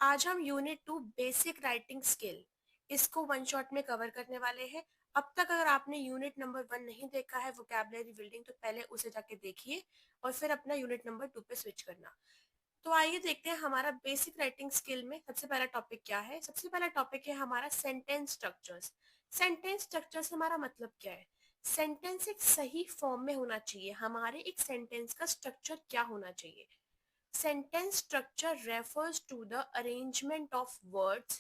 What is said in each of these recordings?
आज हम unit 2 basic writing skill इसको वन शॉट में कवर करने वाले हैं। अब तक अगर आपने यूनिट नंबर 1 नहीं देखा है वोकैबुलरी बिल्डिंग, तो पहले उसे जाके देखिए और फिर अपना यूनिट नंबर 2 पे स्विच करना। तो आइए देखते हैं हमारा बेसिक राइटिंग स्किल में सबसे पहला टॉपिक क्या है। सबसे पहला टॉपिक है हमारा सेंटेंस स्ट्रक्चर्स। सेंटेंस स्ट्रक्चर से हमारा मतलब क्या है? सेंटेंस एक सही फॉर्म में होना चाहिए। हमारे एक सेंटेंस का स्ट्रक्चर क्या होना चाहिए? Sentence structure refers to the arrangement of words,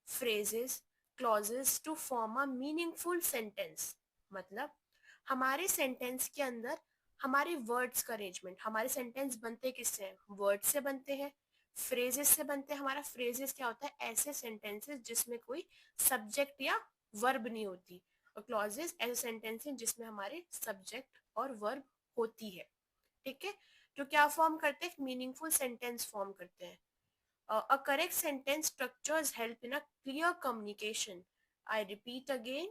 phrases, clauses to form a meaningful sentence. मतलब हमारे सेंटेंस के अंदर हमारे वर्ड्स का अरेंजमेंट, हमारे सेंटेंस बनते किससे हैं? वर्ड से बनते हैं, फ्रेजेस से बनते हैं। हमारा फ्रेजेस क्या होता है? ऐसे सेंटेंसेस जिसमें कोई सब्जेक्ट या वर्ब नहीं होती, और क्लॉजेस ऐसे सेंटेंस जिसमें हमारे सब्जेक्ट और वर्ब होती है। ठीक है, जो क्या फॉर्म करते हैं? मीनिंगफुल सेंटेंस फॉर्म करते हैं। A correct sentence structures help in a clear communication. I repeat again,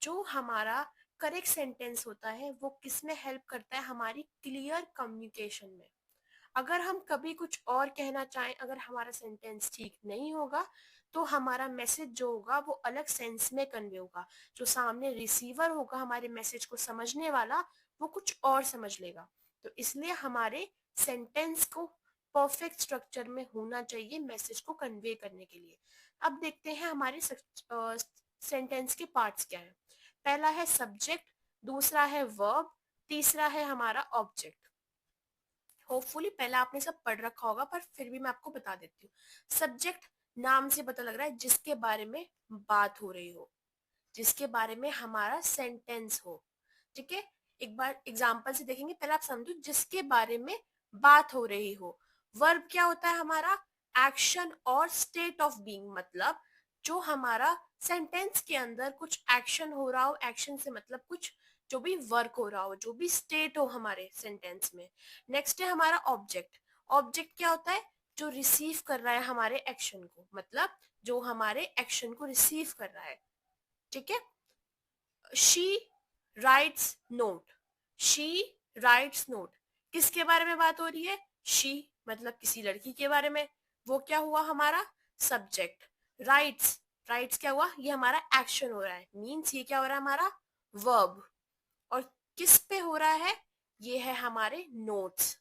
जो हमारा करेक्ट सेंटेंस होता है वो किस में हेल्प करता है? हमारी क्लियर कम्युनिकेशन में। अगर हम कभी कुछ और कहना चाहें, अगर हमारा सेंटेंस ठीक नहीं होगा, तो हमारा मैसेज जो होगा वो अलग सेंस में कन्वे होगा। जो सामने रिसीवर होगा हमारे मैसेज को समझने वाला, वो कुछ और समझ लेगा। तो इसलिए हमारे सेंटेंस को परफेक्ट स्ट्रक्चर में होना चाहिए मैसेज को कन्वे करने के लिए। अब देखते हैं हमारे सेंटेंस के पार्ट्स क्या है। पहला है सब्जेक्ट, दूसरा है वर्ब, तीसरा है हमारा ऑब्जेक्ट। होपफुली पहला आपने सब पढ़ रखा होगा, पर फिर भी मैं आपको बता देती हूँ। सब्जेक्ट, नाम से पता लग रहा है जिसके बारे में बात हो रही हो, जिसके बारे में हमारा सेंटेंस हो। ठीक है, एक बार एग्जांपल से देखेंगे। पहले आप समझो जिसके बारे में बात हो रही हो। वर्ब क्या होता है? हमारा एक्शन और स्टेट ऑफ बीइंग, मतलब जो हमारा सेंटेंस के अंदर कुछ एक्शन हो रहा हो। एक्शन से मतलब कुछ जो भी वर्क हो रहा हो, जो भी स्टेट हो हमारे सेंटेंस में। नेक्स्ट है हमारा ऑब्जेक्ट। ऑब्जेक्ट क्या होता है? जो रिसीव कर रहा है हमारे एक्शन को, मतलब जो हमारे एक्शन को रिसीव कर रहा है। ठीक है, she writes note. She writes note, किसके बारे में बात हो रही है? शी मतलब किसी लड़की के बारे में। वो क्या हुआ? हमारा सब्जेक्ट। राइट्स, राइट्स क्या हुआ? ये हमारा एक्शन हो रहा है, मीन्स ये क्या हो रहा है? हमारा वर्ब। और किस पे हो रहा है? ये है हमारे नोट्स।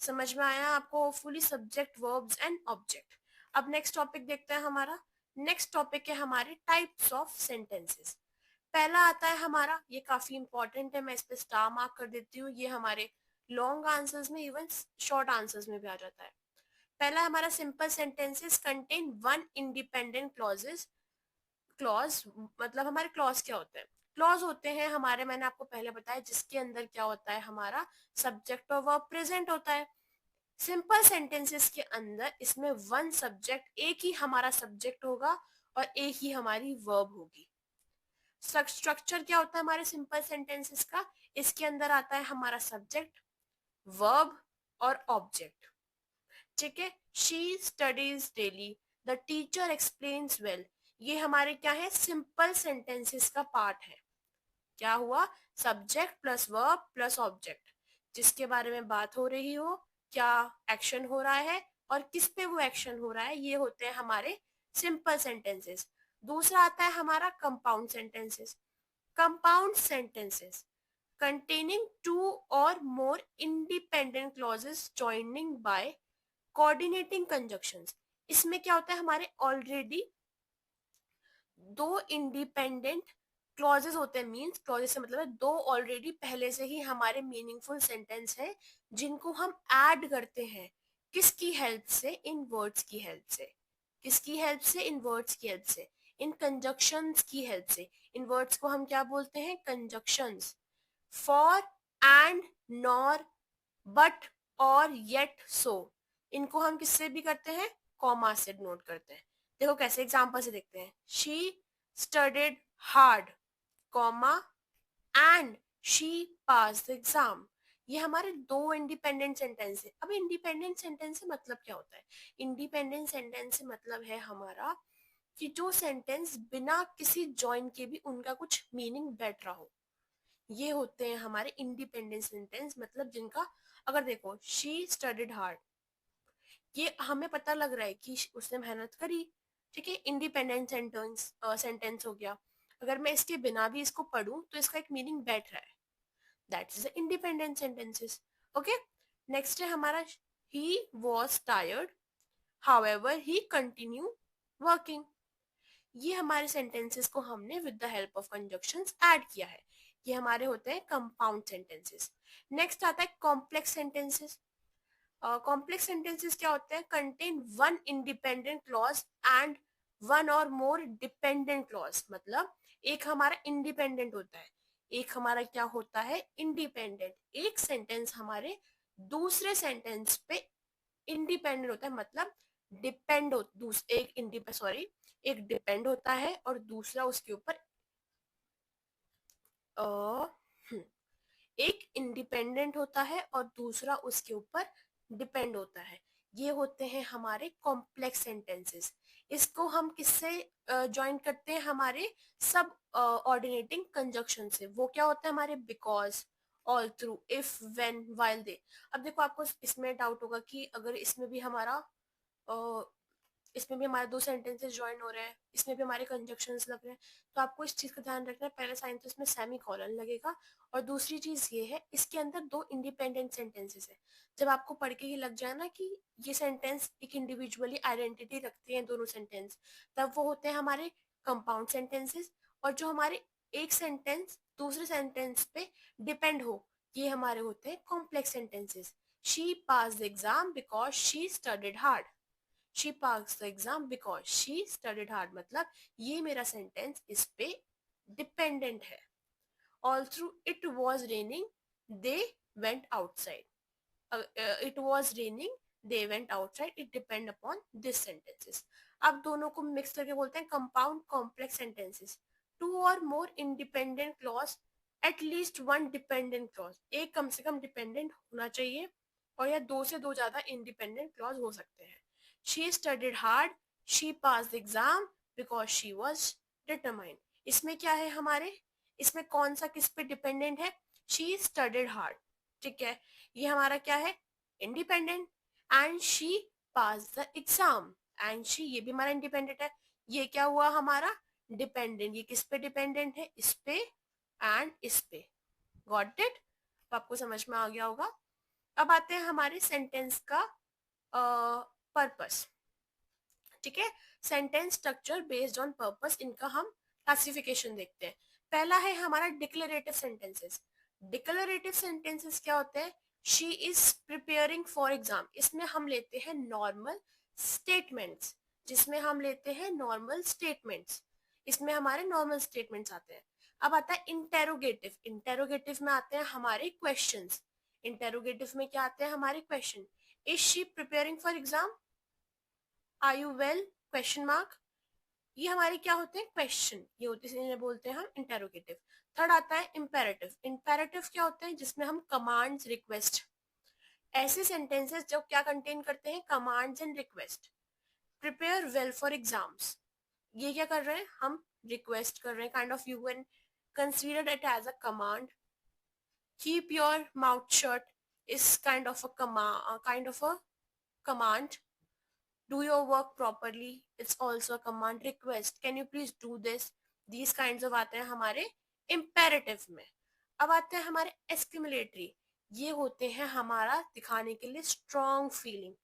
समझ में आया आपको? Fully subject, verbs and object. अब नेक्स्ट टॉपिक देखते हैं हमारा। नेक्स्ट टॉपिक है हमारे टाइप्स ऑफ सेंटेंसेस। पहला आता है हमारा, ये काफी इंपॉर्टेंट है, मैं इस पे स्टार मार्क कर देती हूँ। ये हमारे लॉन्ग आंसर्स में, इवन शॉर्ट आंसर्स में भी आ जाता है। पहला हमारा simple sentences contain one independent clauses. Clause मतलब हमारे क्लॉज क्या होते हैं? क्लॉज होते हैं हमारे, मैंने आपको पहले बताया, जिसके अंदर क्या होता है? हमारा सब्जेक्ट और वर्ब प्रेजेंट होता है। सिंपल सेंटेंसेस के अंदर इसमें वन सब्जेक्ट, एक ही हमारा सब्जेक्ट होगा और एक ही हमारी वर्ब होगी। स्ट्रक्चर क्या होता है हमारे सिंपल सेंटेंसेस का? इसके अंदर आता है हमारा सब्जेक्ट, वर्ब और ऑब्जेक्ट। ठीक है, she studies daily, the teacher explains well. ये हमारे क्या है? सिंपल सेंटेंसेस का पार्ट है। क्या हुआ? Subject plus verb plus object, जिसके बारे में बात हो रही हो, क्या एक्शन हो रहा है और किस पे वो एक्शन हो रहा है, ये होते हैं हमारे सिंपल सेंटेंसेस। दूसरा आता है हमारा compound sentences. Compound sentences containing two or more independent clauses joining by coordinating conjunctions। इसमें क्या होता है? हमारे ऑलरेडी दो इंडिपेंडेंट क्लॉजेस होते हैं। मीन्स क्लॉजेस से मतलब है दो ऑलरेडी पहले से ही हमारे मीनिंगफुल सेंटेंस है, जिनको हम ऐड करते हैं। किसकी हेल्प से? इन वर्ड्स की हेल्प से। किसकी हेल्प से? इन वर्ड्स की हेल्प से, इन कंजक्शंस की हेल्प से। इन वर्ड्स को हम क्या बोलते हैं? Conjunctions. For, and, nor, but, और, येट, सो, इनको हम किससे भी करते हैं? कॉमा से नोट करते हैं। देखो कैसे, एग्जांपल से देखते हैं। She studied hard, comma, and she pass the exam. ये हमारे दो इंडिपेंडेंट सेंटेंस है। अब इंडिपेंडेंट सेंटेंस से मतलब क्या होता है? इंडिपेंडेंट सेंटेंस से मतलब है हमारा कि जो सेंटेंस बिना किसी जॉइन के भी उनका कुछ मीनिंग बैठ रहा हो, ये होते हैं हमारे इंडिपेंडेंट सेंटेंस। मतलब जिनका, अगर देखो शी स्टडीड हार्ड, ये हमें पता लग रहा है कि उसने मेहनत करी, ठीक है, इंडिपेंडेंट सेंटेंस हो गया। अगर मैं इसके बिना भी इसको पढ़ूं तो इसका एक मीनिंग बैठ रहा है, that is independent sentences. Okay, next है हमारा he was tired however he continue working. ये हमारे सेंटेंसेस को हमने with the help of conjunctions add किया है। ये हमारे होते हैं कंपाउंड सेंटेंसेस। नेक्स्ट आता है कॉम्प्लेक्स सेंटेंसेस। कॉम्प्लेक्स सेंटेंसेस क्या होते हैं? Contain one independent clause and one और मोर डिपेंडेंट क्लॉज। मतलब एक हमारा इंडिपेंडेंट होता है, एक हमारा क्या होता है? इंडिपेंडेंट। एक सेंटेंस हमारे दूसरे सेंटेंस पे इंडिपेंडेंट होता है, मतलब डिपेंड हो, एक डिपेंड होता है और दूसरा उसके ऊपर एक इंडिपेंडेंट होता है और दूसरा उसके ऊपर डिपेंड होता है। ये होते हैं हमारे कॉम्प्लेक्स सेंटेंसेस। इसको हम किससे ज्वाइन करते हैं? हमारे सब ऑर्डिनेटिंग कंजक्शन से। वो क्या होता है हमारे? Because, all through, if, when, while, they. अब देखो, आपको इसमें डाउट होगा कि अगर इसमें भी हमारे दो सेंटेंसेस ज्वाइन हो रहे हैं, इसमें भी हमारे कंजक्शंस लग रहे हैं, तो आपको इस चीज का ध्यान रखना है। पहला साइन तो इसमें सेमी कॉलन लगेगा, और दूसरी चीज ये है, इसके अंदर दो इंडिपेंडेंट सेंटेंसेस है। जब आपको पढ़ के ये लग जाए ना कि ये सेंटेंस एक इंडिविजुअली आइडेंटिटी रखते हैं दोनों सेंटेंस, तब वो होते हैं हमारे कंपाउंड सेंटेंसेस। और जो हमारे एक सेंटेंस दूसरे सेंटेंस पे डिपेंड हो, ये हमारे होते हैं complex sentences. She pass the exam because she studied hard. She pass the exam because she studied hard, मतलब ये मेरा सेंटेंस इस पे डिपेंडेंट है। All through it was raining they went outside. It was raining they went outside, it depend upon this sentences. अब दोनों को mix करके बोलते हैं कंपाउंड कॉम्प्लेक्स सेंटेंसेस। टू और more independent clause, at least one dependent clause. एक कम से कम dependent होना चाहिए, और या दो से दो ज्यादा इंडिपेंडेंट क्लॉज हो सकते हैं। She studied hard, she pass the exam because she was determined. इसमें क्या है हमारे? इसमें कौन सा किस पे डिपेंडेंट है? शी स्टडीड हार्ड, ठीक है, ये हमारा क्या है? Independent. And she pass the exam, and she ये भी हमारा इंडिपेंडेंट है। ये क्या हुआ हमारा? डिपेंडेंट। ये किस पे डिपेंडेंट है? इस पे एंड इस पे। Got it? तो आपको समझ में आ गया होगा। अब आते हैं हमारे सेंटेंस का पर्पस, ठीक है। Sentence structure based on purpose, इनका हम क्लासिफिकेशन देखते हैं। पहला है हमारा डिक्लेरेटिव सेंटेंसेस। डिक्लेरेटिव सेंटेंसेस क्या होते हैं? She is preparing for exam. इसमें हम लेते हैं नॉर्मल स्टेटमेंट्स, इसमें हमारे नॉर्मल स्टेटमेंट्स आते हैं। अब आता है इंटेरोगेटिव। इंटेरोगेटिव में आते हैं हमारे क्वेश्चंस। इंटेरोगेटिव में क्या आते हैं हमारे? Question. Is she preparing for exam? Are you well? Question mark. ये हमारे क्या होते हैं? क्वेश्चन। ये होते हैं, इन्हें बोलते हैं हम इंटेरोगेटिव। थर्ड आता है इंपेरेटिव। इंपेरेटिव क्या होते हैं? जिसमें हम कमांड्स, रिक्वेस्ट, ऐसे सेंटेंसेस जो क्या कंटेन करते हैं? Commands and request. Prepare well for exams, ये क्या कर रहे हैं? हम रिक्वेस्ट कर रहे हैं, kind of, you can consider it as a command. Keep your mouth shut is kind of a command. Do your work properly, it's also a command. Request, can you please do this? These kinds of आते हैं हमारे imperative में। अब आते हैं हमारे exclamatory। ये होते हैं हमारा दिखाने के लिए strong feeling।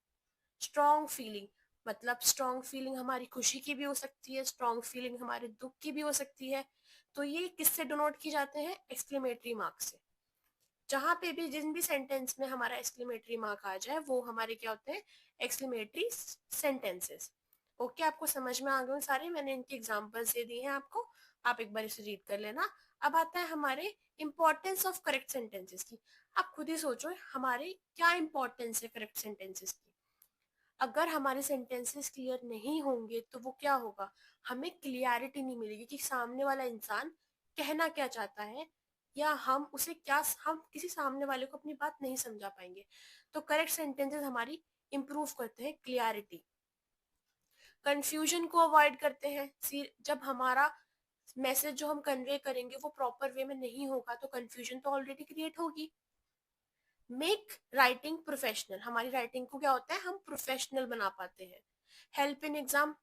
स्ट्रॉन्ग फीलिंग मतलब स्ट्रॉन्ग फीलिंग हमारी खुशी की भी हो सकती है, स्ट्रॉन्ग फीलिंग हमारे दुख की भी हो सकती है। तो ये किससे डिनोट की जाते हैं? एक्सक्लेमेटरी मार्क से। जहां पे भी जिन भी सेंटेंस में हमारा एक्सक्लेमेटरी मार्क आ जाए वो हमारे क्या होते हैं? Exclamatory sentences. ओके, आपको समझ में आ गए सारे? मैंने इनके एग्जांपल्स दे दिए हैं आपको, आप एक बार इसे रीड कर लेना। अब आता है हमारे इंपॉर्टेंस ऑफ करेक्ट सेंटेंसेस की। आप खुद ही सोचो हमारे क्या इंपॉर्टेंस है करेक्ट सेंटेंसेस की। अगर हमारे सेंटेंसेस क्लियर नहीं होंगे तो वो क्या होगा? हमें क्लियरिटी नहीं मिलेगी कि सामने वाला इंसान कहना क्या चाहता है, या हम किसी सामने वाले को अपनी बात नहीं समझा पाएंगे। तो करेक्ट सेंटेंसेस हमारी इंप्रूव करते हैं क्लियरिटी, कंफ्यूजन को अवॉइड करते हैं। जब हमारा मैसेज जो हम कन्वे करेंगे वो प्रॉपर वे में नहीं होगा तो कंफ्यूजन तो ऑलरेडी क्रिएट होगी। मेक राइटिंग प्रोफेशनल, हमारी राइटिंग को क्या होता है, हम प्रोफेशनल बना पाते हैं। हेल्प इन एग्जाम,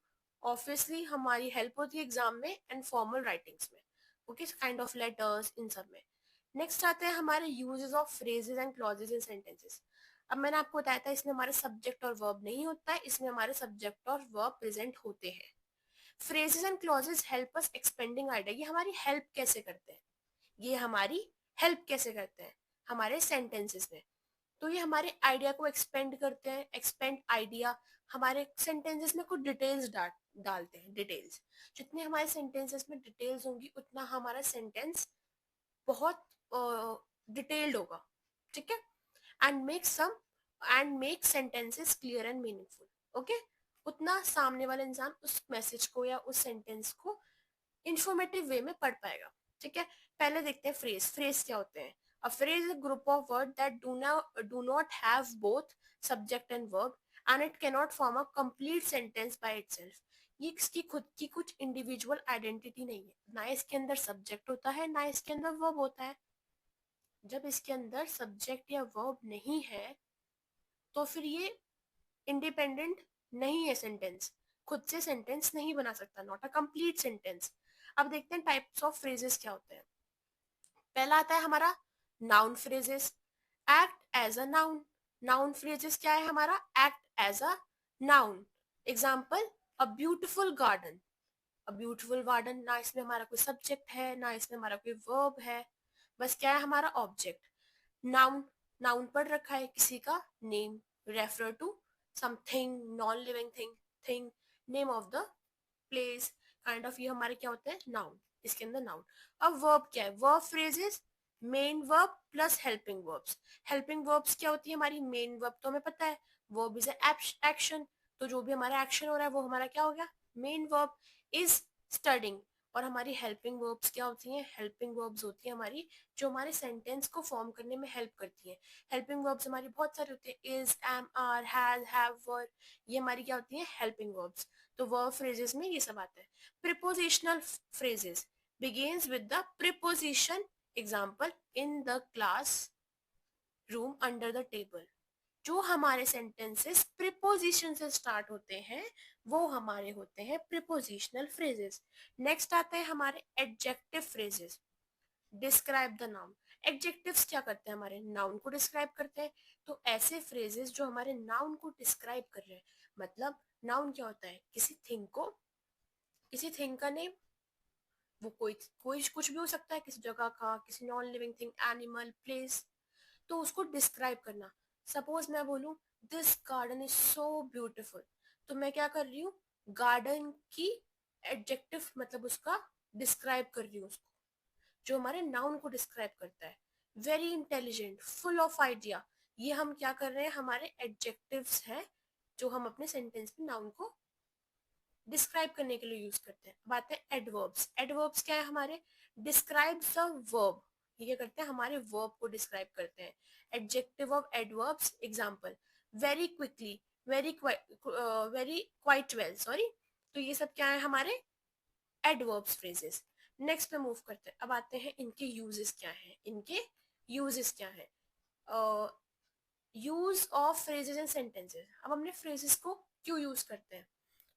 ऑब्वियसली हमारी हेल्प होती है एग्जाम में एंड फॉर्मल राइटिंग्स में, ओके, काइंड ऑफ लेटर्स, इन सब में। नेक्स्ट आते हैं हमारे uses of phrases and clauses in sentences. अब मैंने आपको बताया था इसमें हमारे सब्जेक्ट और वर्ब नहीं होता है, इसमें हमारे सब्जेक्ट और वर्ब प्रेजेंट होते हैं। Phrases and clauses help us expanding idea, ये हमारी हेल्प कैसे करते हैं, ये हमारी हेल्प कैसे करते हैं हमारे सेंटेंसेस में। तो ये हमारे आइडिया को एक्सपेंड करते हैं, एक्सपेंड आइडिया, हमारे सेंटेंसेस में कुछ डिटेल्स डालते हैं, डिटेल्स। जितने हमारे सेंटेंसेस में डिटेल्स होंगी उतना हमारा सेंटेंस बहुत डिटेल्ड होगा, ठीक है। And make some and make sentences clear and meaningful, okay. उतना सामने वाला इंसान उस मैसेज को या उस सेंटेंस को इंफॉर्मेटिव वे में पढ़ पाएगा, ठीक है। पहले देखते हैं फ्रेज। फ्रेज क्या होते हैं? A phrase is a group of word that do not have both subject and verb and it can not form a complete sentence by itself. ये इसकी खुद की कुछ इंडिविजुअल आइडेंटिटी नहीं है, ना इसके अंदर सब्जेक्ट होता है ना इसके अंदर वर्ब होता है। जब इसके अंदर सब्जेक्ट या वर्ब नहीं है तो फिर ये इंडिपेंडेंट नहीं है सेंटेंस, खुद से सेंटेंस नहीं बना सकता, नॉट अ कंप्लीट सेंटेंस। अब देखते हैं टाइप्स ऑफ फ्रेजेस क्या होते हैं। पहला आता है हमारा noun phrases, act as a noun. Noun phrases क्या है हमारा? Act as a noun. Example, a beautiful garden. A beautiful garden, ना इसमें हमारा कोई सब्जेक्ट है ना इसमें हमारा कोई वर्ब है, बस क्या है हमारा ऑब्जेक्ट। नाउन, नाउन पढ़ रखा है किसी का name, refer to something, non living thing, thing, name of the place, kind of, ये हमारे क्या होते हैं नाउन, इसके अंदर नाउन। अब वर्ब क्या है? Verb phrases main verb plus helping verbs. Helping verbs क्या होती है हमारी? मेन वर्ब तो हमें पता है, वर्ब इज एक्शन, तो जो भी हमारा एक्शन हो रहा है वो हमारा क्या हो गया? Main verb. Is studying. और हमारी हेल्पिंग वर्ब्स क्या होती हैं? हेल्पिंग वर्ब्स होती है हमारी जो हमारे सेंटेंस को फॉर्म करने में हेल्प करती है। हेल्पिंग वर्ब्स हमारी बहुत सारी होती है, is, am, are, has, have, were, ये हमारी क्या होती है? Helping verbs. तो वर्ब फ्रेजेस में ये सब आता है। Prepositional phrases begins with the preposition, example, in the class room, under the table। जो हमारे सेंटेंसेस प्रिपोजिशन से स्टार्ट होते हैं वो हमारे होते हैं प्रिपोजिशनल फ्रेजेस। नेक्स्ट आते हैं हमारे adjective phrases, describe the noun. Adjectives क्या करते हैं? हमारे नाउन को डिस्क्राइब करते हैं। तो ऐसे फ्रेजेस जो हमारे नाउन को डिस्क्राइब कर रहे हैं, मतलब नाउन क्या होता है? किसी थिंग को, किसी थिंग का नेम, वो कोई कोई कुछ भी हो सकता है, किसी जगह का, किसी non living thing, animal, place, तो उसको डिस्क्राइब करना। सपोज मैं बोलूं this garden is so beautiful, तो मैं क्या कर रही हूँ? गार्डन की एडजेक्टिव मतलब उसका डिस्क्राइब कर रही हूँ उसको, जो हमारे नाउन को डिस्क्राइब करता है। Very intelligent, full of idea, ये हम क्या कर रहे हैं? हमारे एडजेक्टिव्स हैं जो हम अपने सेंटेंस में नाउन को डिस्क्राइब करने के लिए यूज करते हैं। अब आते हैं एडवर्ब्स। एडवर्ब्स क्या है हमारे? डिस्क्राइब द वर्ब, ये क्या करते हैं? हमारे वर्ब को डिस्क्राइब करते हैं। Adjective of adverbs, example, very quickly, very quite well, sorry. तो ये सब क्या है? हमारे एडवर्ब्स फ्रेजेस। नेक्स्ट पे मूव करते हैं। अब आते हैं इनके यूजेस क्या है, इनके यूजेस क्या है। Use of phrases and sentences. अब हमने फ्रेजेस को क्यों यूज करते हैं?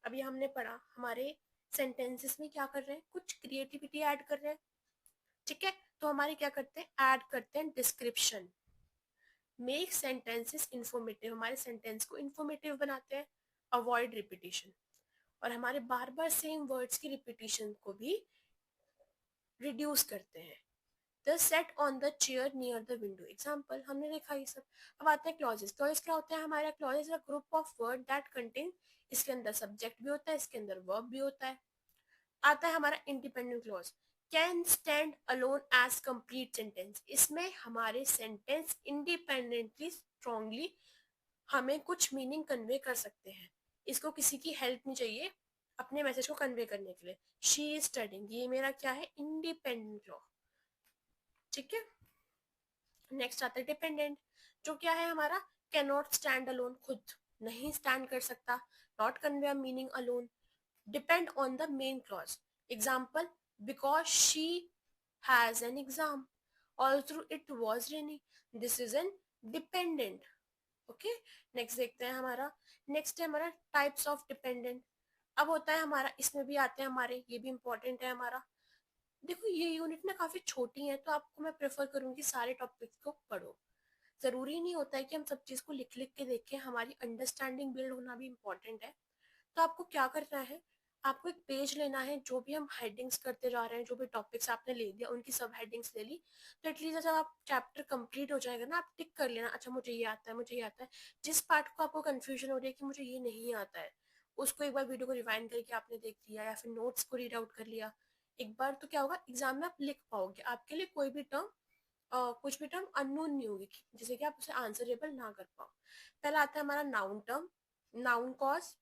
अभी हमने पढ़ा हमारे सेंटेंसेस में क्या कर रहे हैं? कुछ क्रिएटिविटी ऐड कर रहे हैं, ठीक है। तो हमारे क्या करते हैं? ऐड करते हैं डिस्क्रिप्शन। मेक सेंटेंसेस इंफॉर्मेटिव, हमारे सेंटेंस को इंफॉर्मेटिव बनाते हैं। अवॉइड रिपीटिशन, और हमारे बार बार सेम वर्ड्स की रिपीटिशन को भी रिड्यूस करते हैं। The set on the chair near the window, example, हमने देखा ये सब। अब आते हैं क्लॉजेस। क्लॉजेस क्या होता है हमारा? Clauses a group of word that contain, इसके अंदर सब्जेक्ट भी होता है, इसके अंदर वर्ब भी होता है। आता है हमारा independent clause, can stand alone as complete sentence. इसमें हमारे सेंटेंस इंडिपेंडेंटली स्ट्रांगली हमें कुछ मीनिंग कन्वे कर सकते हैं, इसको किसी की हेल्प नहीं चाहिए अपने मैसेज को कन्वे करने के लिए। शी इज स्टडिंग, ये मेरा क्या है? इंडिपेंडेंट क्लॉज, ठीक है। नेक्स्ट आता है डिपेंडेंट, जो क्या है हमारा? कैन नॉट स्टैंड अलोन, खुद नहीं स्टैंड कर सकता, not convey meaning alone, depend on the main clause. Example, because she has an exam, also it was rainy, this is an dependent. Okay, next देखते हैं हमारा। नेक्स्ट है हमारा types of dependent. अब होता है हमारा, इसमें भी आते हैं हमारे, ये भी इंपॉर्टेंट है हमारा। देखो ये यूनिट ना काफी छोटी है, तो आपको मैं प्रेफर करूंगी सारे टॉपिक्स को पढ़ो। जरूरी नहीं होता है कि हम सब चीज को लिख लिख के देखें, हमारी अंडरस्टैंडिंग बिल्ड होना भी इम्पोर्टेंट है। तो आपको क्या करना है, आपको एक पेज लेना है, जो भी हम हेडिंग्स करते जा रहे हैं, जो भी टॉपिक्स आपने ले लिया उनकी सब हेडिंग्स ले ली। तो एटलीस्ट जब आप चैप्टर कंप्लीट हो जाएगा ना, आप टिक कर लेना, अच्छा मुझे ये आता है, मुझे ये आता है। जिस पार्ट को आपको कंफ्यूजन हो रही है कि मुझे ये नहीं आता है, उसको एक बार वीडियो को रिवाइंड करके आपने देख लिया, या फिर नोट्स को रीड आउट कर लिया एक बार, तो क्या होगा, एग्जाम में आप लिख पाओगे। आपके लिए कोई भी टर्म, कुछ भी टर्म अननोन नहीं होगी, जैसे कि आप उसे आंसरेबल ना कर पाओ। पहला आता है हमारा noun term. Noun clause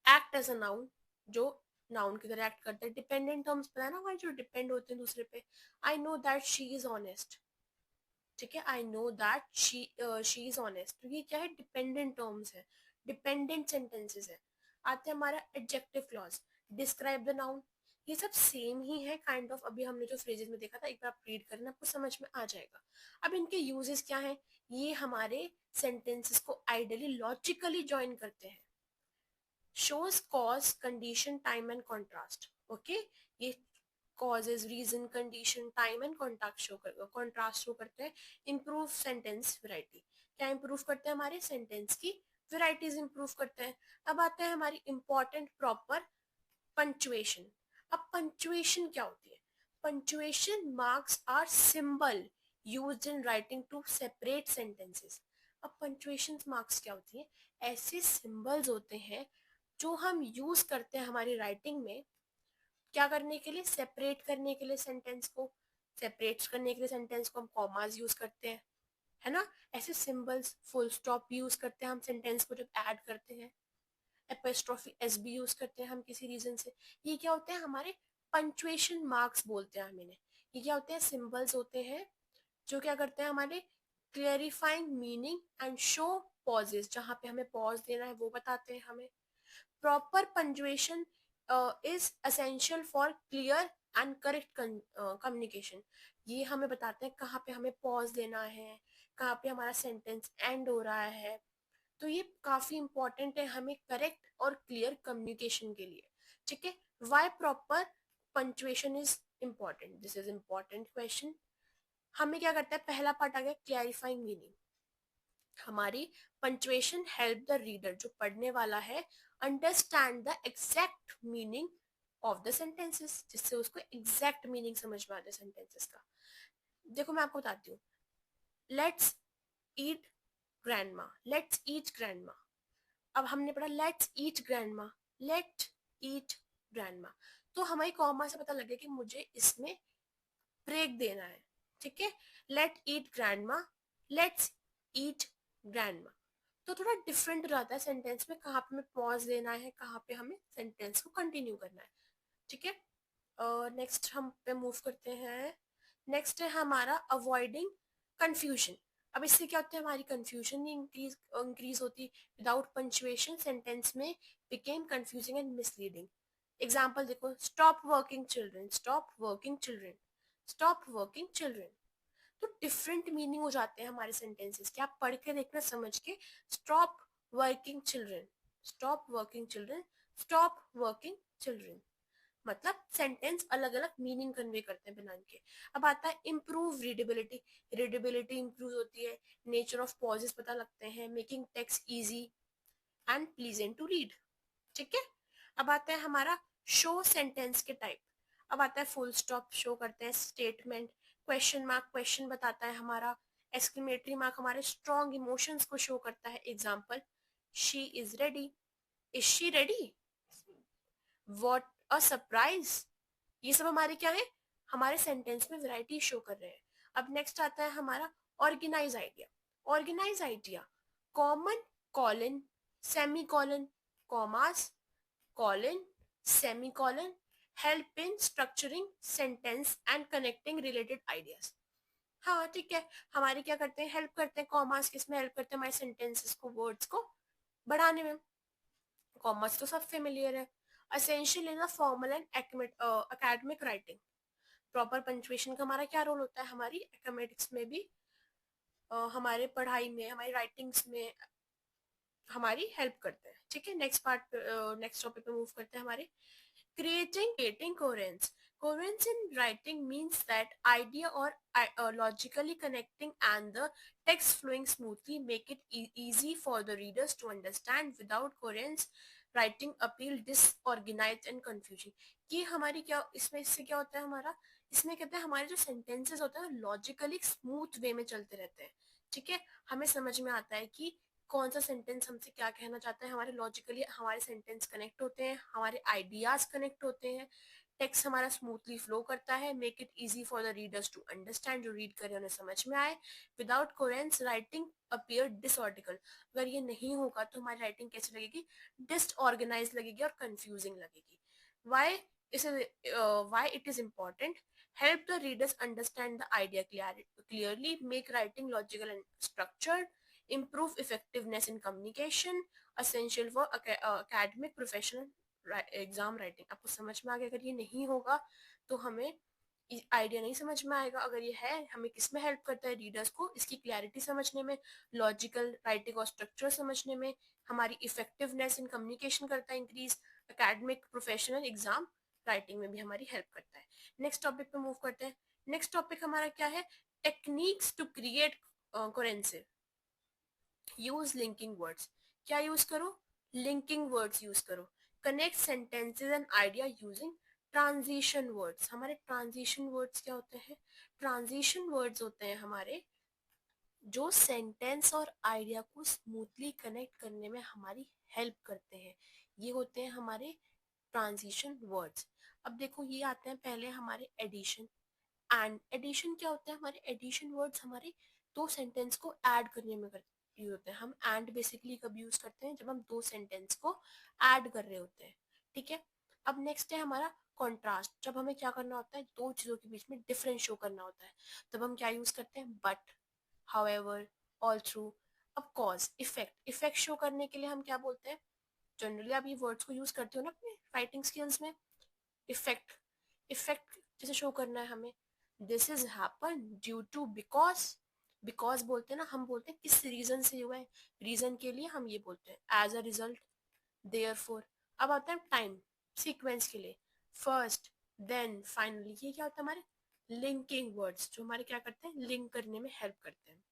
act as a noun, जो नाउन की तरह एक्ट करते हैं। डिपेंडेंट टर्म्स पता है ना हमारे, जो डिपेंड होते हैं दूसरे पे। I know that she is honest, ठीक है, I know that she is honest, तो ये क्या है, डिपेंडेंट टर्म्स है, डिपेंडेंट सेंटेंसेस है। आते हैं हमारा adjective clause, describe the noun. ये सब सेम ही है काइंड ऑफ, अभी हमने जो फ्रेजेस में देखा था, एक बार आप रीड करना, आपको समझ में आ जाएगा। अब इनके यूजेस क्या है, ये हमारे सेंटेंसेस को आइडियली लॉजिकली ज्वाइन करते हैं। shows cause condition time and contrast, okay, ये causes reason condition time and contrast show करते हैं। improve sentence variety, क्या improve करते हैं, हमारे sentence की varieties improve करते हैं। अब आता है हमारी important proper punctuation। अब punctuation क्या होती है, punctuation marks are symbol used in writing to separate sentences। अब punctuation marks क्या होती है, ऐसे symbols होते हैं जो हम यूज करते हैं हमारी राइटिंग में, क्या करने के लिए, सेपरेट करने के लिए सेंटेंस को। सेपरेट करने के लिए सेंटेंस को हम कॉमास यूज करते हैं, है ना। ऐसे सिंबल्स, फुल स्टॉप भी यूज करते हैं हम सेंटेंस को जब ऐड करते हैं। एपोस्ट्रोफी एस भी यूज करते हैं हम किसी रीजन से। ये क्या होते हैं, हमारे पंचुएशन मार्क्स बोलते हैं हम इन्हें। ये क्या होते हैं, सिंबल्स होते हैं जो क्या करते हैं, हमारे clarifying meaning and show pauses, जहाँ पे हमें पॉज देना है वो बताते हैं हमें। proper punctuation is essential for clear and correct communication। ये हमें बताते हैं कहाँ पे हमें पॉज लेना है, कहाँ पे हमारा सेंटेंस एंड हो रहा है। तो ये काफी इंपॉर्टेंट है हमें करेक्ट और क्लियर कम्युनिकेशन के लिए, ठीक है। Why proper punctuation is important, this is important question. हमें क्या करता है, पहला पार्ट आ गया क्लैरिफाइंग मीनिंग। हमारी पंचुएशन हेल्प द रीडर, जो पढ़ने वाला है, understand the exact meaning of the sentences, जिससे उसको एग्जैक्ट मीनिंग समझ में आ जाए सेंटेंसेस का। देखो मैं आपको बताती हूँ, let's eat grandma, let's eat grandma. अब हमने पढ़ा let's eat grandma, let eat grandma, तो हमारी कॉमा से पता लग गया कि मुझे इसमें ब्रेक देना है, ठीक है। Let eat grandma, let's eat grandma, तो थोड़ा डिफरेंट रहता है सेंटेंस में, कहाँ पे हमें पॉज लेना है, कहाँ पे हमें सेंटेंस को कंटिन्यू करना है, ठीक है। नेक्स्ट हम पे मूव करते हैं। नेक्स्ट है हमारा अवॉइडिंग कंफ्यूजन। अब इससे क्या होता है, हमारी कंफ्यूजन नहीं इंक्रीज होती। विदाउट पंचुएशन सेंटेंस में became confusing and misleading. Example देखो, stop working children, stop working children, stop working children, तो डिफरेंट मीनिंग हो जाते हैं हमारे सेंटेंसेस के। आप पढ़ के देखना समझ के, stop working children, stop working children, stop working children, मतलब सेंटेंस अलग अलग मीनिंग कन्वे करते हैं बना के। अब आता है इम्प्रूव रीडेबिलिटी। रीडेबिलिटी इंप्रूव होती है, नेचर ऑफ पॉजेस पता लगते हैं, making text easy and pleasant to read, ठीक है। अब आता है हमारा शो सेंटेंस के टाइप। अब आता है फुल स्टॉप शो करते हैं, स्टेटमेंट, क्वेश्चन मार्क क्वेश्चन बताता है हमारा, एक्सक्लेमेटरी मार्क हमारे स्ट्रॉन्ग इमोशंस को शो करता है। Example, she is ready, is she ready, what a surprise. ये सब हमारे क्या है, हमारे सेंटेंस में वैरायटी शो कर रहे हैं। अब नेक्स्ट आता है हमारा organise idea. Organise idea, common colon, semicolon, commas, colon, semicolon, help in structuring sentence and connecting related ideas. हाँ ठीक है, हमारे क्या करते हैं, हेल्प करते हैं, कॉमास किसमें हेल्प करते हैं, हमारे सेंटेंसेस को, वर्ड्स को बढ़ाने में। कॉमर्स तो सब फेमिलियर है। Essential in formal and academic writing. Proper punctuation का हमारा क्या रोल होता है, हमारी एकेडमिक्स में भी हमारे पढ़ाई में, हमारी राइटिंग्स में हमारी हेल्प करते हैं। ठीक है, नेक्स्ट टॉपिक पे मूव करते हैं हमारे creating coherence. Coherence in writing means that idea or logically connecting and the text flowing smoothly make it easy for the readers to understand. Without coherence, writing appeal disorganized and confusing. कि हमारी क्या इसमें इससे क्या होता है हमारा, इसमें कहते हैं हमारे जो सेंटेंसेस होते हैं लॉजिकली स्मूथ वे में चलते रहते हैं। ठीक है, हमें समझ में आता है कि कौन सा सेंटेंस हमसे क्या कहना चाहता है, हमारे लॉजिकली हमारे सेंटेंस कनेक्ट होते हैं, हमारे आइडियाज कनेक्ट होते हैं, टेक्स्ट हमारा स्मूथली फ्लो करता है, make it easy for the readers to understand, जो रीड करें उन्हें समझ में आए। Without coherence writing appear disorderly. अगर ये नहीं होगा तो हमारी राइटिंग कैसी लगेगी, डिसऑर्गेनाइज लगेगी और कंफ्यूजिंग लगेगी। वाई इस why it is important, help the readers understand the idea clearly, make writing logical and structured, improve effectiveness in communication, essential for academic professional exam writing. आपको समझ में आ गया? अगर ये नहीं होगा तो हमें आइडिया नहीं समझ में आएगा। अगर ये है, हमें किस में हेल्प करता है, रीडर्स को इसकी क्लैरिटी समझने में, लॉजिकल राइटिंग और स्ट्रक्चर समझने में, हमारी इफेक्टिवनेस इन कम्युनिकेशन करता है increase, academic professional exam writing में भी हमारी हेल्प करता है। नेक्स्ट टॉपिक पे मूव करते हैं। नेक्स्ट टॉपिक हमारा क्या है, techniques to create coherence. Use linking words. क्या यूज करो, लिंकिंग वर्ड्स यूज करो। Connect sentences and idea using transition words. हमारे ट्रांजिशन वर्ड्स क्या होते हैं, ट्रांजिशन वर्ड्स होते हैं हमारे जो सेंटेंस और आइडिया को स्मूथली कनेक्ट करने में हमारी हेल्प करते हैं। ये होते हैं हमारे ट्रांजिशन वर्ड्स। अब देखो ये आते हैं पहले हमारे एडिशन एंड। एडिशन क्या होता है, हमारे एडिशन वर्ड्स हमारे दो सेंटेंस को ऐड करने में यूज होते हैं। हम एंड बेसिकली कब यूज करते हैं, जब हम दो सेंटेंस को ऐड कर रहे होते हैं। ठीक है, अब नेक्स्ट है हमारा कॉन्ट्रास्ट। जब हमें क्या करना होता है, दो चीजों के बीच में डिफरेंस शो करना होता है, तब हम क्या यूज करते हैं, बट, हाउएवर, ऑल थ्रू। अब कॉज, इफेक्ट। इफेक्ट शो करने के लिए हम क्या बोलते हैं, जनरली आप ये वर्ड्स को यूज करते हो ना अपने राइटिंग स्किल्स में। इफेक्ट, इफेक्ट जैसे शो करना है हमें, this is happen due to because. Because बोलते हैं ना, हम बोलते हैं किस रीजन से हुआ है, रीजन के लिए हम ये बोलते हैं एज अ रिजल्ट, देयरफॉर। अब आता है टाइम, सीक्वेंस के लिए, फर्स्ट, देन, फाइनली। ये क्या होता है हमारे लिंकिंग वर्ड्स, जो हमारे क्या करते हैं, लिंक करने में हेल्प करते हैं।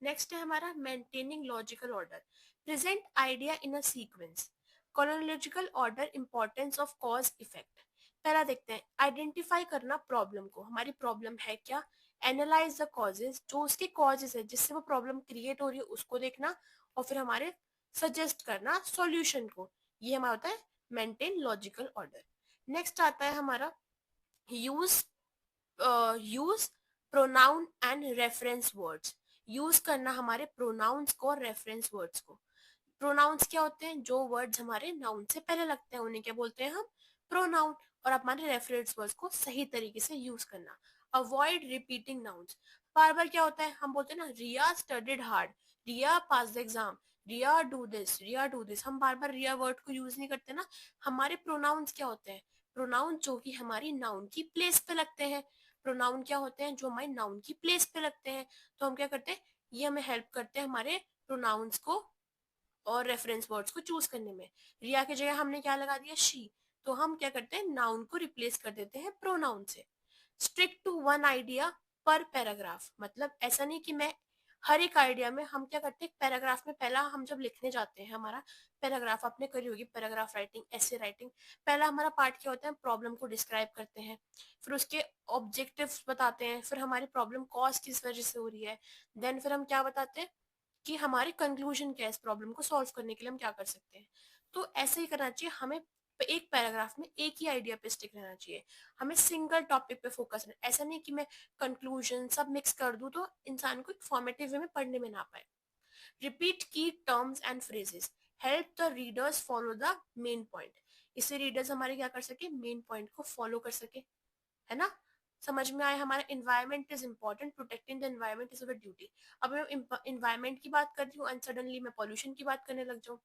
नेक्स्ट है हमारा maintaining logical order, present idea in a sequence, chronological order, importance of cause effect. पहला देखते हैं, आइडेंटिफाई करना प्रॉब्लम को, हमारी प्रॉब्लम है क्या, एनालाइज द कॉजेज, जो उसके कॉजेज है जिससे वो प्रॉब्लम क्रिएट हो रही है उसको देखना, और फिर हमारे सजेस्ट करना सॉल्यूशन को। ये हमारा होता है मेंटेन लॉजिकल ऑर्डर। नेक्स्ट आता है हमारा use use pronoun and reference words. Use करना हमारे प्रोनाउंस को और रेफरेंस वर्ड्स को। प्रोनाउंस क्या होते हैं, जो वर्ड्स हमारे नाउन से पहले लगते हैं उन्हें क्या बोलते हैं हम, प्रोनाउन। और हमारे रेफरेंस वर्ड्स को सही तरीके से यूज करना। Avoid repeating nouns. बार बार क्या होता है, हम बोलते हैं ना, Riya studied hard, Riya pass the exam, Riya do this, Riya do this. हम बार बार रिया वर्ड को यूज नहीं करते ना। हमारे प्रोनाउंस क्या होते हैं, प्रोनाउन जो कि हमारी नाउन की प्लेस पे लगते हैं। प्रोनाउन क्या होते हैं, जो हमारी नाउन की प्लेस पे लगते हैं। तो हम क्या करते हैं, ये हमें हेल्प करते हैं हमारे प्रोनाउंस को और रेफरेंस वर्ड्स को चूज करने में। रिया की जगह हमने क्या लगा दिया, शी, तो हम क्या करते हैं, नाउन को रिप्लेस कर देते हैं प्रोनाउन से। स्ट्रिक्ट टू वन आइडिया पर पैराग्राफ, मतलब ऐसा नहीं कि मैं हर एक आइडिया में, हम क्या करते हैं पैराग्राफ में, पहला हम जब लिखने जाते हैं, हमारा पैराग्राफ आपने करी होगी, पैराग्राफ राइटिंग, ऐसे राइटिंग, पहला हमारा पार्ट क्या होता है, प्रॉब्लम को डिस्क्राइब करते हैं, फिर उसके ऑब्जेक्टिव्स बताते हैं, फिर हमारी प्रॉब्लम कॉज किस वजह से हो रही है, देन फिर हम क्या बताते हैं कि हमारे कंक्लूजन क्या है, इस प्रॉब्लम को सॉल्व करने के लिए हम क्या कर सकते हैं। तो ऐसे ही करना चाहिए हमें, एक पैराग्राफ में एक ही आइडिया पे स्टिक रहना चाहिए, हमें सिंगल टॉपिक पे फोकस रहना। ऐसा नहीं कि मैं कंक्लूजन सब मिक्स कर दूं तो इंसान को एक फॉर्मेटिव वे में पढ़ने में ना पाए। रिपीट की terms and phrases, help the readers follow the main point. इससे रीडर्स हमारे क्या कर सके, मेन पॉइंट को फॉलो कर सके, है ना। समझ में आया, हमारा environment is important, protecting the environment is our duty. अब मैं इन्वायरमेंट की बात कर रही हूँ एंड सडनली मैं पॉल्यूशन की बात करने लग जाऊँ,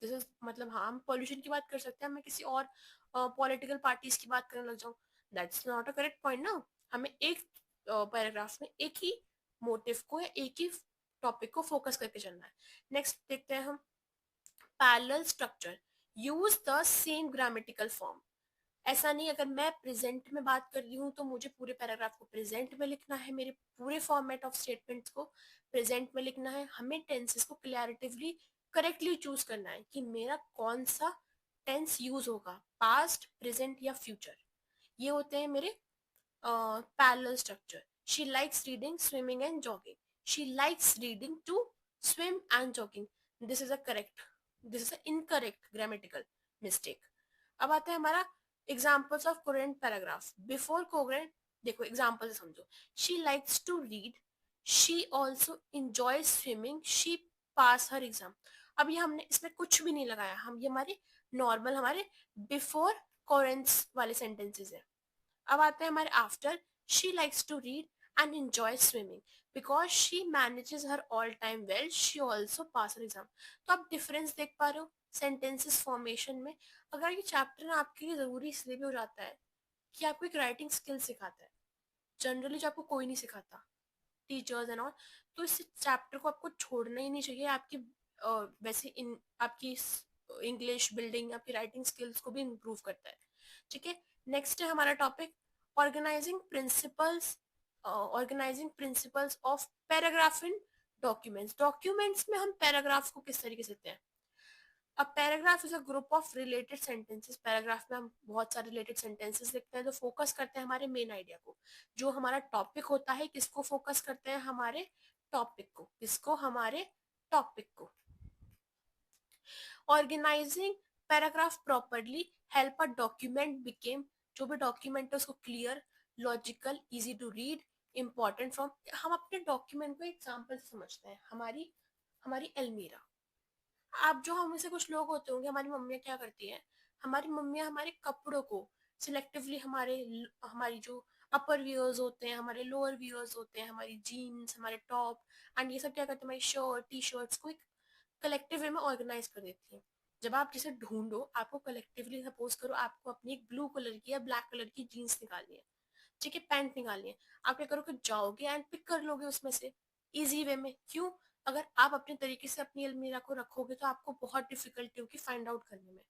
दिस इज मतलब, हाँ हम पॉल्यूशन की बात कर सकते हैं, मैं किसी और पॉलिटिकल पार्टीज की बात करने लग जाऊँ, that's not a correct point ना। हमें एक पैराग्राफ में एक ही मोटिव को या एक ही टॉपिक को फोकस करके चलना है। नेक्स्ट देखते हैं हम parallel structure, use the same grammatical form. ऐसा नहीं अगर मैं प्रेजेंट में बात कर रही हूँ तो मुझे पूरे पैराग्राफ को प्रेजेंट में लिखना है, मेरे पूरे फॉर्मेट ऑफ स्टेटमेंट्स को प्रेजेंट में लिखना है। हमें टेंसेस को क्लैरिटिवली करेक्टली चूज करना है कि मेरा कौन सा टेंस यूज होगा, पास्ट, प्रेजेंट या फ्यूचर। ये होते हैं मेरे parallel structure. She likes reading, swimming and jogging. She likes reading to swim and jogging. This is a correct, this is a incorrect grammatical mistake. अब आता है हमारा examples of coherent paragraph before coherent. देखो example समझो, she likes to read, she also enjoy swimming, she pass her exam. अब ये हमने इसमें कुछ भी नहीं लगाया, हम ये हमारे नॉर्मल हमारे बिफोर कोरेंट्स वाले सेंटेंसेस है। अब आते हैं हमारे after, she likes to read and enjoy swimming because she manages her all time well, she also pass her exam. तो आप डिफरेंस देख पा रहे हो सेंटेंसेस फॉर्मेशन में। अगर ये चैप्टर ना आपके लिए जरूरी इसलिए भी हो जाता है कि आपको एक राइटिंग स्किल सिखाता है, जनरली जो आपको कोई नहीं सिखाता, टीचर्स एंड ऑल। तो इस चैप्टर को आपको छोड़ना ही नहीं चाहिए। आपकी वैसे इन आपकी इंग्लिश बिल्डिंग, आपकी राइटिंग स्किल्स को भी इम्प्रूव करता है। ठीक है, नेक्स्ट है हमारा topic organising principles. Organising principles of paragraph in documents. Documents में हम पैराग्राफ को किस तरीके से देते हैं। अब paragraph is a group of related sentences. Paragraph में हम बहुत सारे रिलेटेड सेंटेंसेस लिखते हैं जो फोकस करते हैं हमारे मेन आइडिया को। जो हमारा टॉपिक होता है किसको फोकस करते हैं, हमारे टॉपिक को, किसको, हमारे टॉपिक को। Organising paragraph properly help a document became, जो भी डॉक्यूमेंट है उसको clear, logical, easy to read, important from. हम अपने डॉक्यूमेंट को एग्जाम्पल समझते हैं, हमारी हमारी अलमीरा। आप जो हम में से कुछ लोग होते होंगे, हमारी मम्मियाँ क्या करती हैं, हमारी मम्मियाँ हमारे कपड़ों को सिलेक्टिवली हमारे हमारी जो अपर वियर्स होते हैं, हमारे लोअर वियर्स होते हैं, हमारी जीन्स, हमारे टॉप एंड ये सब क्या करते हैं, हमारी शर्ट टी शर्ट्स को एक कलेक्टिव वे में ऑर्गेनाइज कर देती है। जब आप जिसे ढूंढो, आपको कलेक्टिवली सपोज करो आपको अपनी एक ब्लू कलर की या ब्लैक कलर की जीन्स निकालनी है, ठीक है, पैंट निकालनी है। आप क्या करोगे, जाओगे एंड पिक कर लोगे उसमें से इजी वे में। क्यों, अगर आप अपने तरीके से अपनी अलमीरा को रखोगे तो आपको बहुत डिफिकल्टी होगी फाइंड आउट करने में।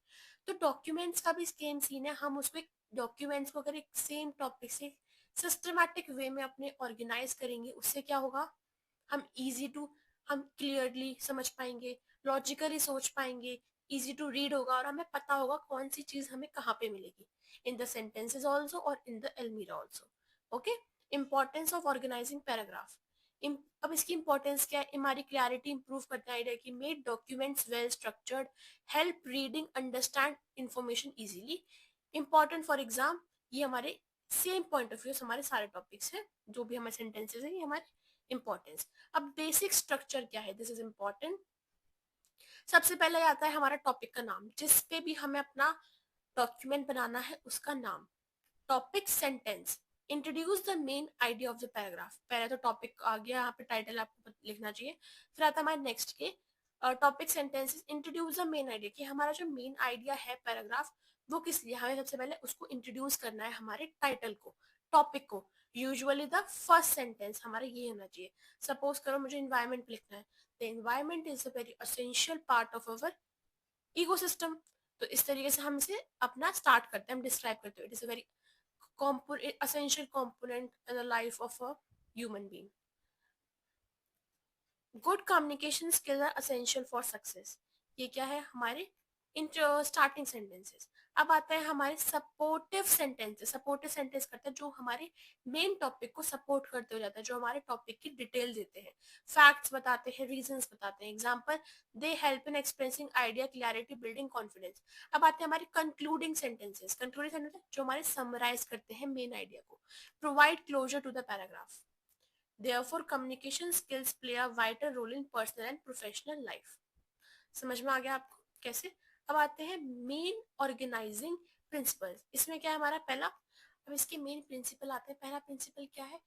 तो डॉक्यूमेंट्स का भी सेम सीन है। हम उसको एक डॉक्यूमेंट्स को अगर एक सेम टॉपिक से सिस्टमैटिक वे में अपने ऑर्गेनाइज करेंगे, उससे क्या होगा, हम इजी टू, हम क्लियरली समझ पाएंगे, लॉजिकली सोच पाएंगे, इजी टू रीड होगा और हमें पता होगा कौन सी चीज हमें कहाँ पे मिलेगी, इन द सेंटेंसेस ऑल्सो और इन द एलमीरा also. Okay, importance of organising paragraph. अब इसकी इंपॉर्टेंस क्या है, हमारी क्लैरिटी इंप्रूव करता है, कि made documents well structured, help reading understand information easily, important for exam. ये हमारे सेम पॉइंट ऑफ व्यू हमारे सारे टॉपिक्स हैं, जो भी हमारे सेंटेंसेस हैं, ये हमारे इंपॉर्टेंस। अब बेसिक स्ट्रक्चर क्या है, दिस इज इंपॉर्टेंट। सबसे पहले आता है हमारा टॉपिक का नाम, जिस पे भी हमें अपना डॉक्यूमेंट बनाना है उसका नाम। Topic sentence, introduce the main idea of the paragraph. पहले तो टॉपिक आ गया, यहाँ पे टाइटल आपको लिखना चाहिए। फिर आता है हमारे नेक्स्ट के topic sentences, introduce the main idea, कि हमारा जो मेन आइडिया है पैराग्राफ वो किस लिए, हमें सबसे पहले उसको इंट्रोड्यूस करना है, हमारे टाइटल को, टॉपिक को। यूजुअली द फर्स्ट सेंटेंस हमारा ये होना चाहिए। सपोज करो मुझे इन्वायरमेंट लिखना है, the environment is a very essential part of our ecosystem. तो इस तरीके से हम इसे अपना स्टार्ट करते हैं, हम डिस्क्राइब करते हैं, it is a very essential component in the life of a human being. Good communication skills are essential for success. ये क्या है, हमारे इन स्टार्टिंग सेंटेंसेस। अब आता है हमारे सपोर्टिव सेंटेंसेस। सपोर्टिव सेंटेंस करते हैं जो हमारे मेन टॉपिक को सपोर्ट करते हो जाता है, जो हमारे टॉपिक की डिटेल देते हैं, फैक्ट्स बताते हैं, रीजंस बताते हैं। Example, they help in expressing idea, clarity, building confidence. अब आते हैं हमारे कंक्लूडिंग सेंटेंसेस। कंक्लूडिंग सेंटेंसेस जो हमारे समराइज करते हैं मेन आइडिया को, provide closure to the paragraph. Therefore, communication skills play a vital role in personal and professional life. समझ में आ गया आपको कैसे। अब आते हैं मेन ऑर्गेनाइजिंग प्रिंसिपल्स। इसमें क्या है हमारा पहला, अब इसके मेन प्रिंसिपल आते हैं। पहला प्रिंसिपल क्या है,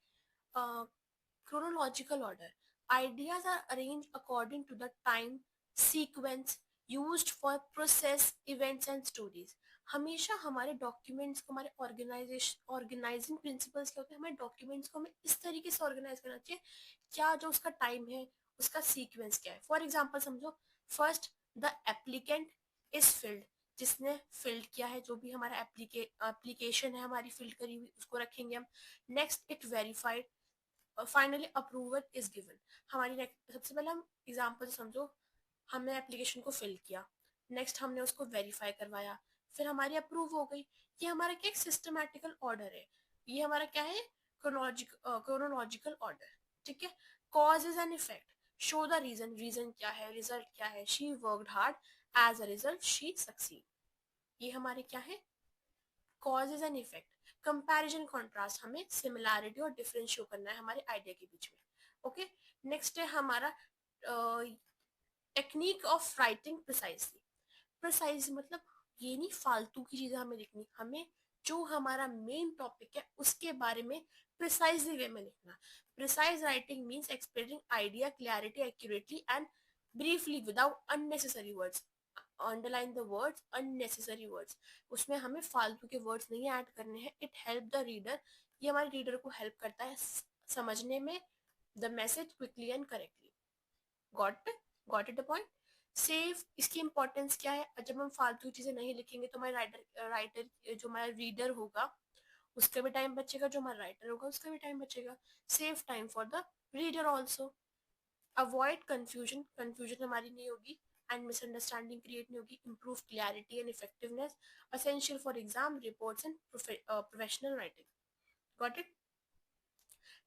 chronological order. Ideas are arranged according to the time sequence used for process, events and stories. हमेशा हमारे डॉक्यूमेंट्स को, हमारे ऑर्गेनाइजिंग प्रिंसिपल्स क्या होते हैं, हमारे डॉक्यूमेंट्स को हमें इस तरीके से ऑर्गेनाइज करना चाहिए, क्या जो उसका टाइम है, उसका सीक्वेंस क्या है। फॉर एग्जाम्पल समझो, first the applicant is filled, जिसने फिल्ड किया है, जो भी हमारा एप्लीकेशन है हमारी फिल्ड करी हुई, उसको रखेंगे हम। Next it verified, finally approval is given. सबसे पहले हम एग्जाम्पल समझो, हमने एप्लीकेशन को फिल किया, नेक्स्ट हमने उसको वेरीफाई करवाया, फिर हमारी अप्रूव हो गई। ये हमारा क्या, एक सिस्टमैटिकल ऑर्डर है, ये हमारा क्या है, क्रोनोलॉजिकल ऑर्डर। ठीक है। Causes and effect, show the reason, reason क्या है, रिजल्ट क्या है, she worked hard, as a result she succeed. ये हमारे क्या है, causes and effect. Comparison contrast, हमें सिमिलैरिटी और डिफरेंस शो करना है हमारे आइडिया के बीच में। ओके। नेक्स्ट है हमारा technique of writing precisely. Precise मतलब ये नहीं फालतू की चीजें हमें लिखनी, हमें जो हमारा मेन टॉपिक है उसके बारे में प्रिसाइजली वे में लिखना। Precise writing means expressing idea clarity accurately and briefly without unnecessary words. Underline the words unnecessary words, उसमें हमें फालतू के वर्ड्स नहीं ऐड करने हैं। इट हेल्प द रीडर, ये हमारे रीडर को हेल्प करता है समझने में the message quickly and correctly. Got got it the point. Save, इसकी इंपॉर्टेंस क्या है, जब हम फालतू चीजें नहीं लिखेंगे तो हमारे राइटर राइटर जो हमारा रीडर होगा उसका भी टाइम बचेगा, जो हमारा राइटर होगा उसका भी टाइम बचेगा। Save time for the reader also. Avoid confusion, confusion हमारी नहीं होगी एंड मिसअंडरस्टैंडिंग क्रिएट नहीं होगी। Improve clarity and effectiveness, essential for exam reports and professional writing. Got it.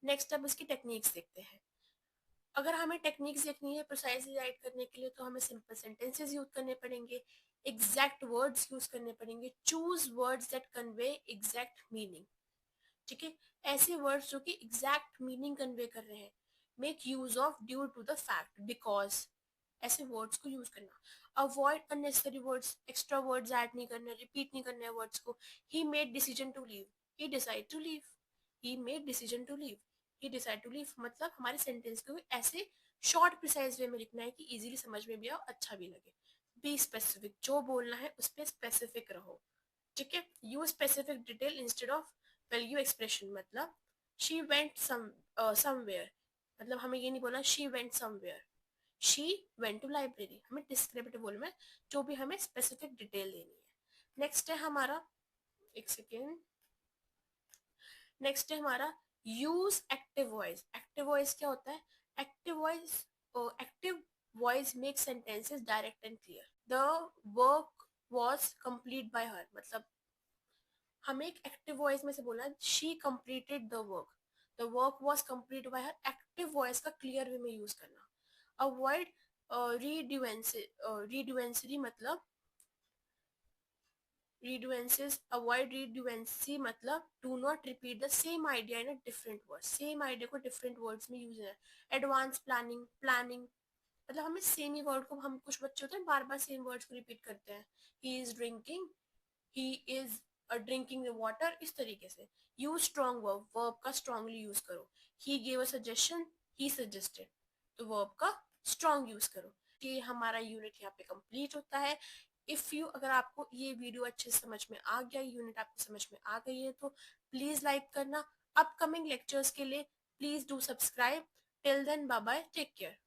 Next अब इसकी टेक्निक्स देखते हैं। अगर हमें टेक्निक्स देखनी है प्रिसाइजली राइट करने के लिए, तो हमें सिंपल सेंटेंसेस यूज करने पड़ेंगे, एग्जैक्ट वर्ड्स यूज करने पड़ेंगे, choose words that convey exact meaning. ठीक है। ऐसे वर्ड्स जो कि एग्जैक्ट मीनिंग कन्वे कर रहे हैं। Make use of due to the fact, because, ऐसे वर्ड्स को यूज करना। Avoid unnecessary words, extra words add नहीं करने, रिपीट नहीं करने वर्ड्स को। He made decision to leave, he decide to leave, he made decision to leave, he decide to leave. मतलब हमारे सेंटेंस को ऐसे शॉर्ट प्रिसाइज वे में लिखना है कि इजीली समझ में भी आओ, अच्छा भी लगे। बी स्पेसिफिक, जो बोलना है उस पर स्पेसिफिक रहो। ठीक है। Use specific detail instead of value expression. मतलब शी वेंट समवेयर, मतलब हमें ये नहीं बोलना she went somewhere, she went to library, हमें डिस्क्रिप्टिव बोलना है, जो भी हमें स्पेसिफिक डिटेल देनी है। नेक्स्ट है हमारा, एक सेकेंड, नेक्स्ट है हमारा use active voice. Active voice क्या होता है, active voice, active voice make sentences direct and clear. The work was complete bye हर, मतलब हमें एक एक्टिव वॉइस में से बोलना है she completed the work was complete bye her. Active voice का क्लियर वे में यूज करना। अवॉइड रीडुएंसरी, मतलब redundancies, avoid redundancy मतलब do not repeat the same idea in a different words, same idea को different words में use है। advanced planning मतलब हमें सेम ही वर्ड को, हम कुछ बच्चे होते हैं बार बार सेम वर्ड्स को रिपीट करते हैं। he is drinking, he is drinking the water, इस तरीके से। use strong verb का strongly यूज करो। he gave a suggestion, he suggested, तो verb का strong यूज करो। ये हमारा यूनिट यहाँ पे कंप्लीट होता है। इफ यू, अगर आपको ये वीडियो अच्छे से समझ में आ गया, यूनिट आपको समझ में आ गई है, तो प्लीज लाइक करना। अपकमिंग लेक्चर्स के लिए please do subscribe. Till then bye bye, take care.